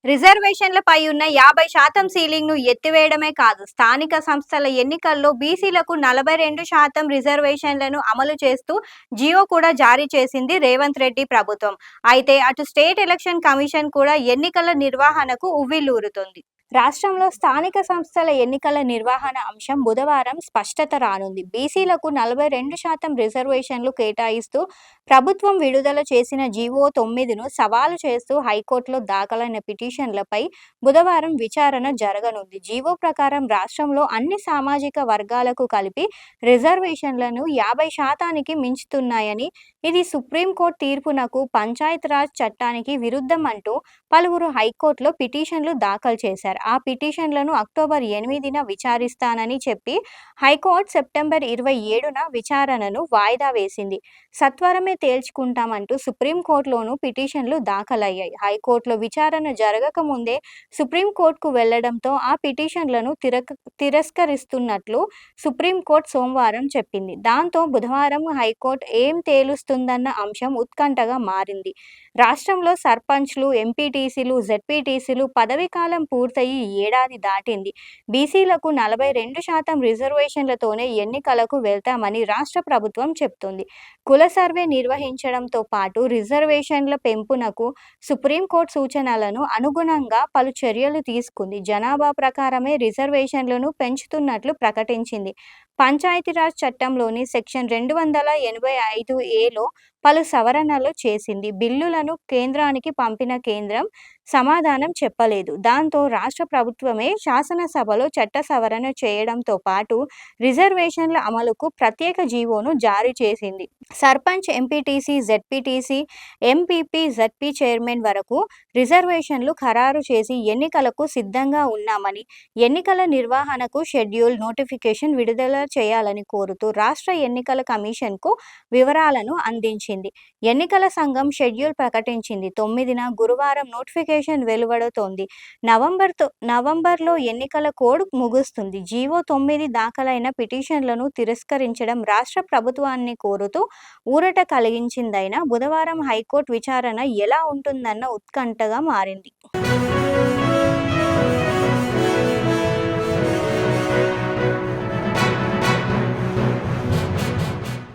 రిజర్వేషన్లపై ఉన్న 50% సీలింగ్‌ను ఎత్తివేయడమే కాదు, స్థానిక సంస్థల ఎన్నికల్లో బీసీలకు 42% రిజర్వేషన్లను అమలు చేస్తూ జీవో కూడా జారీ చేసింది రేవంత్ రెడ్డి ప్రభుత్వం. అయితే అటు స్టేట్ ఎలక్షన్ కమిషన్ కూడా ఎన్నికల నిర్వహణకు ఉవ్విళ్లూరుతోంది. రాష్ట్రంలో స్థానిక సంస్థల ఎన్నికల నిర్వహణ అంశం బుధవారం స్పష్టత రానుంది. బీసీలకు 42% రిజర్వేషన్లు కేటాయిస్తూ ప్రభుత్వం విడుదల చేసిన జీవో 9ను సవాలు చేస్తూ హైకోర్టులో దాఖలైన పిటిషన్లపై బుధవారం విచారణ జరగనుంది. జీవో ప్రకారం రాష్ట్రంలో అన్ని సామాజిక వర్గాలకు కలిపి రిజర్వేషన్లను 50%కి మించుతున్నాయని, ఇది సుప్రీంకోర్టు తీర్పునకు, పంచాయతీరాజ్ చట్టానికి విరుద్ధమంటూ పలువురు హైకోర్టులో పిటిషన్లు దాఖలు చేశారు. ఆ పిటిషన్లను అక్టోబర్ 8న విచారిస్తానని చెప్పి హైకోర్టు సెప్టెంబర్ 27న విచారణను వాయిదా వేసింది. సత్వరమే తేల్చుకుంటామంటూ సుప్రీంకోర్టులోనూ పిటిషన్లు దాఖలయ్యాయి. హైకోర్టులో విచారణ జరగక ముందే సుప్రీంకోర్టుకు వెళ్లడంతో ఆ పిటిషన్లను తిరస్కరిస్తున్నట్లు సుప్రీంకోర్టు సోమవారం చెప్పింది. దాంతో బుధవారం హైకోర్టు ఏం తేలుస్తుందన్న అంశం ఉత్కంఠగా మారింది. రాష్ట్రంలో సర్పంచ్లు, ఎంపీటీసీలు, జెడ్పీటీసీలు పదవీకాలం పూర్తయి ఏడాది దాటింది. బీసీలకు 42% రిజర్వేషన్లతోనే ఎన్నికలకు వెళ్తామని రాష్ట్ర ప్రభుత్వం చెబుతోంది. కుల సర్వే నిర్వహించడంతో పాటు రిజర్వేషన్ల పెంపునకు సుప్రీంకోర్టు సూచనలను అనుగుణంగా పలు చర్యలు తీసుకుంది. జనాభా ప్రకారమే రిజర్వేషన్లను పెంచుతున్నట్లు ప్రకటించింది. పంచాయతీరాజ్ చట్టంలోని సెక్షన్ 285ఏలో పలు సవరణలు చేసింది. బిల్లులను కేంద్రానికి పంపిన కేంద్రం సమాధానం చెప్పలేదు. దాంతో రాష్ట్ర ప్రభుత్వమే శాసనసభలో చట్ట సవరణ చేయడంతో పాటు రిజర్వేషన్ల అమలుకు ప్రత్యేక జీవోను జారీ చేసింది. Sarpanch, MPTC, ZPTC, MPP, ZP chairman వరకు రిజర్వేషన్లు ఖరారు చేసి ఎన్నికలకు సిద్ధంగా ఉన్నామని, ఎన్నికల నిర్వహణకు షెడ్యూల్, నోటిఫికేషన్ విడుదల చేయాలని కోరుతూ రాష్ట్ర ఎన్నికల కమిషన్కు వివరాలను అందించింది. ఎన్నికల సంఘం షెడ్యూల్ ప్రకటించింది. 9న గురువారం నోటిఫికేషన్ వెలువడుతోంది. నవంబర్లో ఎన్నికల కోడ్ ముగుస్తుంది. జీవో 9 దాఖలైన పిటిషన్లను తిరస్కరించడం రాష్ట్ర ప్రభుత్వాన్ని కోరుతూ ఊరట కలిగించిందైనా బుధవారం హైకోర్టు విచారణ ఎలా ఉంటుందన్న ఉత్కంఠగా మారింది.